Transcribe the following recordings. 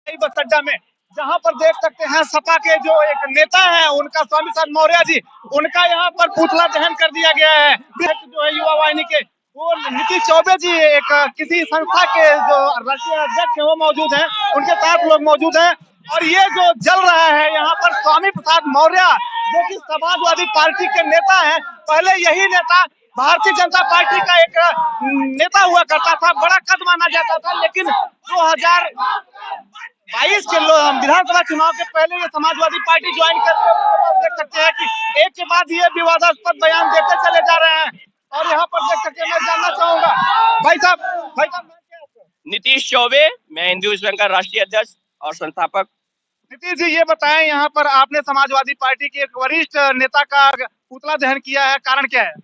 बस अड्डा में, जहां पर देख सकते हैं सपा के जो एक नेता हैं उनका स्वामी प्रसाद मौर्य जी, उनका यहां पर पुतला दहन कर दिया गया है। जो है युवा वाहिनी के वो नीतीश चौबे जी एक किसी संस्था के जो राष्ट्रीय अध्यक्ष है वो मौजूद हैं, उनके साथ लोग मौजूद हैं। और ये जो जल रहा है यहाँ पर स्वामी प्रसाद मौर्य जो कि समाजवादी पार्टी के नेता हैं, पहले यही नेता भारतीय जनता पार्टी का एक नेता हुआ करता था, बड़ा कद माना जाता था, लेकिन 2022 के विधानसभा चुनाव के पहले ये समाजवादी पार्टी ज्वाइन कर देख सकते हैं कि एक के बाद ये विवादास्पद बयान देते चले जा रहे हैं। और यहाँ पर देख सकते हैं, मैं जानना चाहूंगा भाई साहब नीतीश चौबे, मैं हिंदू विश्व संघ का राष्ट्रीय अध्यक्ष और संस्थापक। नीतीश जी ये बताएं, यहाँ पर आपने समाजवादी पार्टी के एक वरिष्ठ नेता का पुतला दहन किया है, कारण क्या है?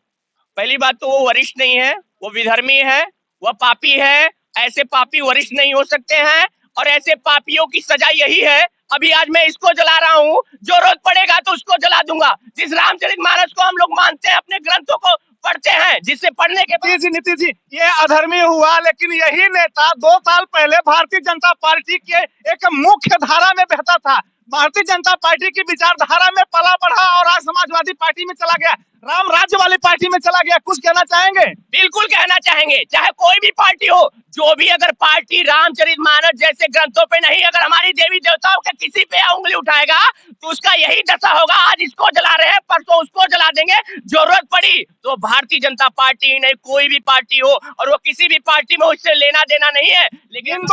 पहली बात तो वो वरिष्ठ नहीं है, वो विधर्मी है, वह पापी है। ऐसे पापी वरिष्ठ नहीं हो सकते हैं और ऐसे पापियों की सजा यही है। अभी आज मैं इसको जला रहा हूँ, जरूरत पड़ेगा तो उसको जला दूंगा। जिस रामचरितमानस को हम लोग मानते हैं, अपने ग्रंथों को पढ़ते हैं, जिससे पढ़ने के बाद नीतीश जी ये अधर्मी हुआ, लेकिन यही नेता 2 साल पहले भारतीय जनता पार्टी के एक मुख्य धारा में बहता था, भारतीय जनता पार्टी की विचारधारा में पला बढ़ा और आज समाजवादी पार्टी में चला गया, राम राज्य वाली पार्टी में चला गया। कुछ कहना चाहेंगे? बिल्कुल कहना चाहेंगे, चाहे कोई भी पार्टी हो, जो भी अगर पार्टी रामचरितमानस जैसे ग्रंथों पे नहीं, अगर हमारी देवी देवताओं के किसी पे उंगली उठाएगा तो उसका यही दशा होगा। आज इसको जला रहे हैं, परसों उसको जला देंगे। जरूरत पड़ी तो भारतीय जनता पार्टी ही नहीं, कोई भी पार्टी हो, और वो किसी भी पार्टी में उससे लेना देना नहीं है। लेकिन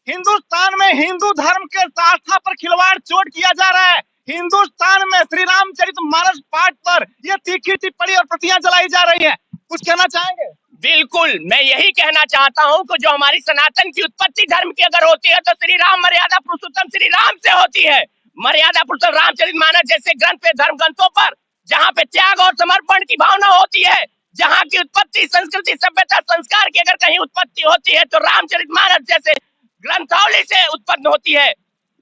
हिंदुस्तान में हिंदू धर्म के आस्था पर खिलवाड़ चोट किया जा रहा है। हिंदुस्तान में श्री रामचरितमानस पाठ पर ये तीखी टिप्पणी और प्रतियां जलाई जा रही हैं। कुछ कहना चाहेंगे? बिल्कुल, मैं यही कहना चाहता हूं कि जो हमारी सनातन की उत्पत्ति धर्म की अगर होती है तो श्री राम मर्यादा पुरुषोत्तम श्री राम से होती है। मर्यादा पुरुषोत्तम रामचरितमानस जैसे ग्रंथ पे, धर्म ग्रंथों पर जहाँ पे त्याग और समर्पण की भावना होती है, जहाँ की उत्पत्ति संस्कृति सभ्यता संस्कार की अगर कहीं उत्पत्ति होती है तो रामचरितमानस जैसे ग्रंथावली से उत्पन्न होती है।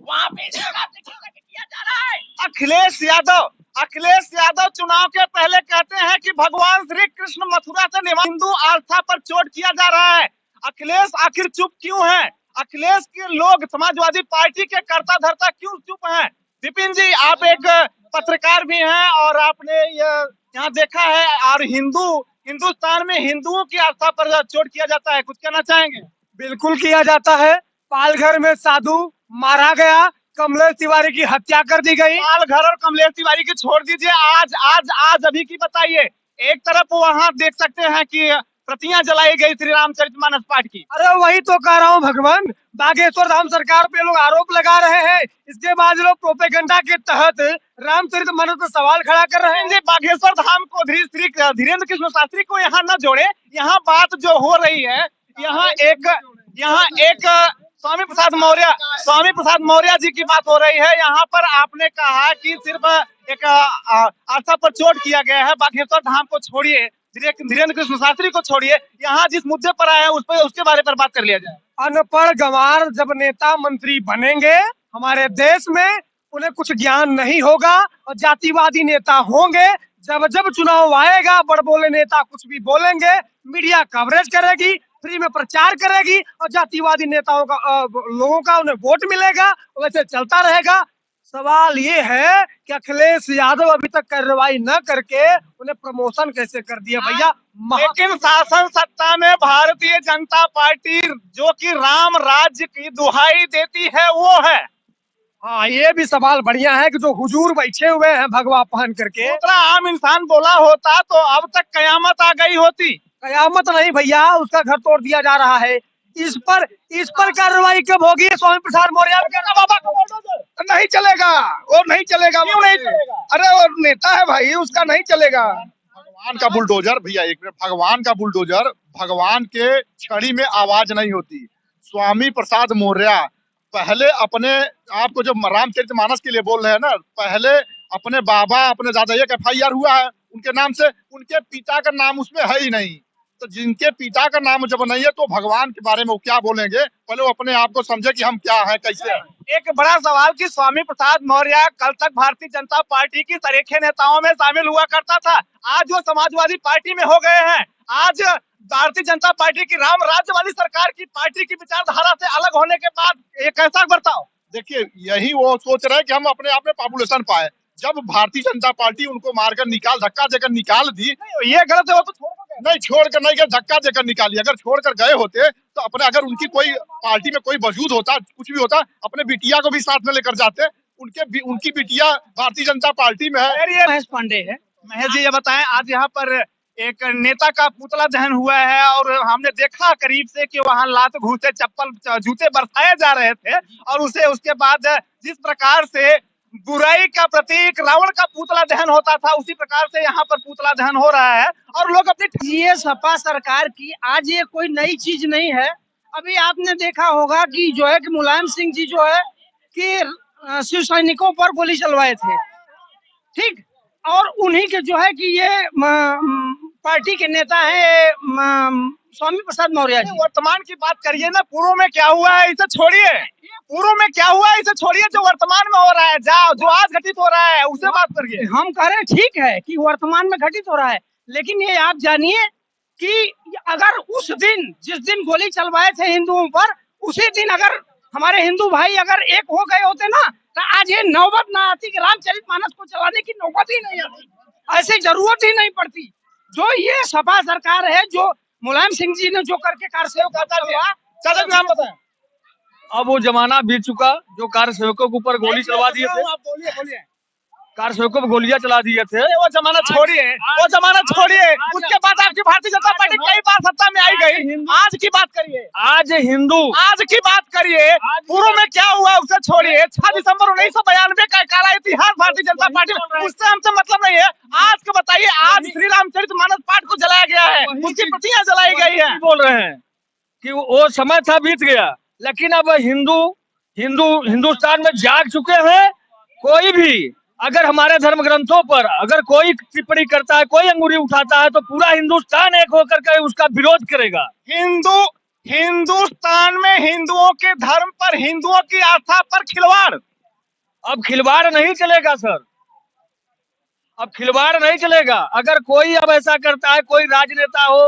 वहाँ पे किया जा रहा है। अखिलेश यादव चुनाव के पहले कहते हैं कि भगवान श्री कृष्ण मथुरा से हिंदू आस्था पर चोट किया जा रहा है। अखिलेश आखिर चुप क्यों है? अखिलेश के लोग समाजवादी पार्टी के कर्ता धर्ता क्यों चुप हैं? विपिन जी, आप एक पत्रकार भी हैं और आपने यहाँ देखा है, और हिंदुस्तान में हिंदुओं की आस्था पर चोट किया जाता है, कुछ कहना चाहेंगे? बिल्कुल किया जाता है। पालघर में साधु मारा गया, कमलेश तिवारी की हत्या कर दी गई। पालघर और कमलेश तिवारी की छोड़ दीजिए, आज अभी की बताइए। एक तरफ वहाँ देख सकते हैं कि प्रतियां जलाई गई श्री रामचरितमानस पाठ की। अरे वही तो कह रहा हूँ भगवान, बागेश्वर धाम सरकार पे लोग आरोप लगा रहे हैं, इसके बाद लोग प्रोपेगेंडा के तहत रामचरितमानस पर सवाल खड़ा कर रहे हैं। बागेश्वर धाम को श्री धीरेन्द्र कृष्ण शास्त्री को यहाँ न जोड़े। यहाँ बात जो हो रही है, यहाँ एक स्वामी प्रसाद मौर्य जी की बात हो रही है। यहाँ पर आपने कहा कि सिर्फ एक आस्था पर चोट किया गया है। बागेश्वर धाम को छोड़िए, धीरेन्द्र कृष्ण शास्त्री को छोड़िए, यहाँ जिस मुद्दे पर आए हैं उसके बारे पर बात कर लिया जाए। अनपढ़ गंवार जब नेता मंत्री बनेंगे हमारे देश में, उन्हें कुछ ज्ञान नहीं होगा और जातिवादी नेता होंगे। जब चुनाव आएगा, बड़बोले नेता कुछ भी बोलेंगे, मीडिया कवरेज करेगी, फ्री में प्रचार करेगी और जातिवादी नेताओं का लोगों का उन्हें वोट मिलेगा, वैसे चलता रहेगा। सवाल ये है कि अखिलेश यादव अभी तक कार्रवाई न करके उन्हें प्रमोशन कैसे कर दिया भैया। लेकिन शासन सत्ता में भारतीय जनता पार्टी जो कि राम राज्य की दुहाई देती है वो है। हाँ, ये भी सवाल बढ़िया है कि जो हुजूर बैठे हुए हैं भगवा पहन करके, आम इंसान बोला होता तो अब तक कयामत आ गई होती। कयामत नहीं भैया, उसका घर तोड़ दिया जा रहा है। इस पर कार्रवाई कब होगी? स्वामी प्रसाद मौर्य नहीं चलेगा, वो नहीं चलेगा। क्यों नहीं चलेगा? अरे वो नेता है भाई, उसका नहीं चलेगा। भगवान का बुलडोजर भैया, एक मिनट, भगवान का बुलडोजर, भगवान के छड़ी में आवाज नहीं होती। स्वामी प्रसाद मौर्य पहले अपने आपको जब रामचरितमानस के लिए बोल रहे हैं ना, पहले अपने बाबा अपने दादा, एक FIR हुआ है उनके नाम से, उनके पिता का नाम उसमें है ही नहीं। तो जिनके पिता का नाम जब नहीं है तो भगवान के बारे में वो क्या बोलेंगे? पहले वो अपने आप को समझे कि हम क्या है, कैसे हैं। एक बड़ा सवाल कि स्वामी प्रसाद मौर्य कल तक भारतीय जनता पार्टी की सरीखे नेताओं में शामिल हुआ करता था, आज वो समाजवादी पार्टी में हो गए हैं। आज भारतीय जनता पार्टी की राम राज्य वाली सरकार की पार्टी की विचारधारा से अलग होने के बाद ये कैसा बर्ताव? देखिए, यही वो सोच रहे हैं कि हम अपने आप में पॉपुलेशन पाए। जब भारतीय जनता पार्टी उनको मारकर धक्का देकर निकाल दी, ये गलत है, वो तो छोड़कर नहीं गए, धक्का देकर निकाली। अगर छोड़कर गए होते तो अपने, अगर उनकी कोई पार्टी में कोई वजूद होता, कुछ भी होता, अपने बिटिया को भी साथ में लेकर जाते। उनकी बिटिया भारतीय जनता पार्टी में है। महेश पांडे है। महेश जी, ये बताएं, आज यहाँ पर एक नेता का पुतला दहन हुआ है और हमने देखा करीब से कि वहां लात घूसे, चप्पल, जूते बरसाए जा रहे थे और उसके बाद जिस प्रकार से बुराई का प्रतीक रावण का पुतला दहन होता था, उसी प्रकार से यहाँ पर पुतला दहन हो रहा है और लोग अपनी। ये सपा सरकार की आज ये कोई नई चीज नहीं है। अभी आपने देखा होगा कि जो है कि मुलायम सिंह जी जो है कि शिव सैनिकों पर गोली चलवाए थे, ठीक, और उन्हीं के जो है कि ये पार्टी के नेता है स्वामी प्रसाद मौर्य जी। वर्तमान की बात करिए ना, पूर्व में क्या हुआ है इसे छोड़िए, पूर्व में क्या हुआ है इसे छोड़िए, जो वर्तमान में हो रहा है, जो आज घटित हो रहा है उसे बात करिए। हम कह रहे हैं ठीक है कि वर्तमान में घटित हो रहा है, लेकिन ये आप जानिए कि अगर उस दिन, जिस दिन गोली चलवाए थे हिंदुओं पर, उसी दिन अगर हमारे हिंदू भाई अगर एक हो गए होते ना, तो आज ये नौबत ना आती कि रामचरितमानस को चलाने की नौबत ही नहीं आती, ऐसी जरूरत ही नहीं पड़ती। जो ये सपा सरकार है, जो मुलायम सिंह जी ने जो करके कारसेवक चाचा नाम बताएं। अब वो जमाना बीत चुका जो कार सेवकों के ऊपर गोली चलवा दिए थे। आप बोलिए। कार सेवकों पर गोलियां चला दिए थे। वो जमाना छोड़िए, वो जमाना छोड़िए। उसके बाद आपकी भारतीय जनता पार्टी कई बार सत्ता में आई गई। आज की बात करिए, आज हिंदू, आज की बात करिए। पूर्व में क्या हुआ उसे छोड़िए। 6 दिसंबर 1992 का काला इतिहास भारतीय जनता पार्टी में, उससे हमसे मतलब नहीं है। आज का बताइए, आज श्री रामचरितमानस पाठ को जलाया गया है, उसकी प्रतियां जलाई गई है। बोल रहे हैं कि वो समय था, बीत गया, लेकिन अब हिंदुस्तान में जाग चुके हैं। कोई भी अगर हमारे धर्म ग्रंथों पर अगर कोई टिप्पणी करता है, कोई अंगुली उठाता है, तो पूरा हिंदुस्तान एक होकर के उसका विरोध करेगा। हिंदुस्तान में हिंदुओं के धर्म पर, हिंदुओं की आस्था पर खिलवाड़, अब खिलवाड़ नहीं चलेगा सर, अब खिलवाड़ नहीं चलेगा। अगर कोई अब ऐसा करता है, कोई राजनेता हो,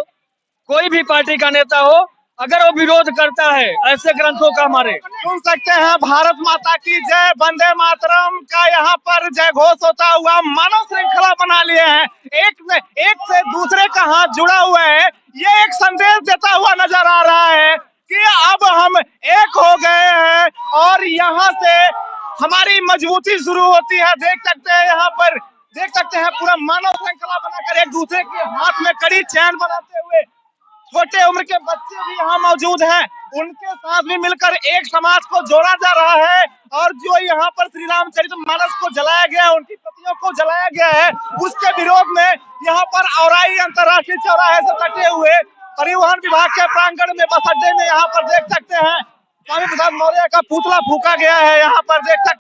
कोई भी पार्टी का नेता हो, अगर वो विरोध करता है ऐसे ग्रंथों का, हमारे सुन सकते हैं भारत माता की जय, वंदे मातरम का यहाँ पर जय घोष होता हुआ मानव श्रृंखला बना लिए हैं। एक से दूसरे का हाथ जुड़ा हुआ है। ये एक संदेश देता हुआ नजर आ रहा है कि अब हम एक हो गए हैं और यहाँ से हमारी मजबूती शुरू होती है। देख सकते हैं यहाँ पर, देख सकते हैं पूरा मानव श्रृंखला बनाकर एक दूसरे के हाथ में कड़ी चैन बनाते हुए छोटे उम्र के बच्चे भी यहाँ मौजूद हैं। उनके साथ भी मिलकर एक समाज को जोड़ा जा रहा है और जो यहाँ पर श्री रामचरितमानस को जलाया गया है, उनकी प्रतियों को जलाया गया है, उसके विरोध में यहाँ पर औराई अंतर्राष्ट्रीय चौराहे से सटे हुए परिवहन विभाग के प्रांगण में, बस अड्डे में यहाँ पर देख सकते हैं स्वामी प्रसाद मौर्य का पुतला फूका गया है। यहाँ पर देख सकते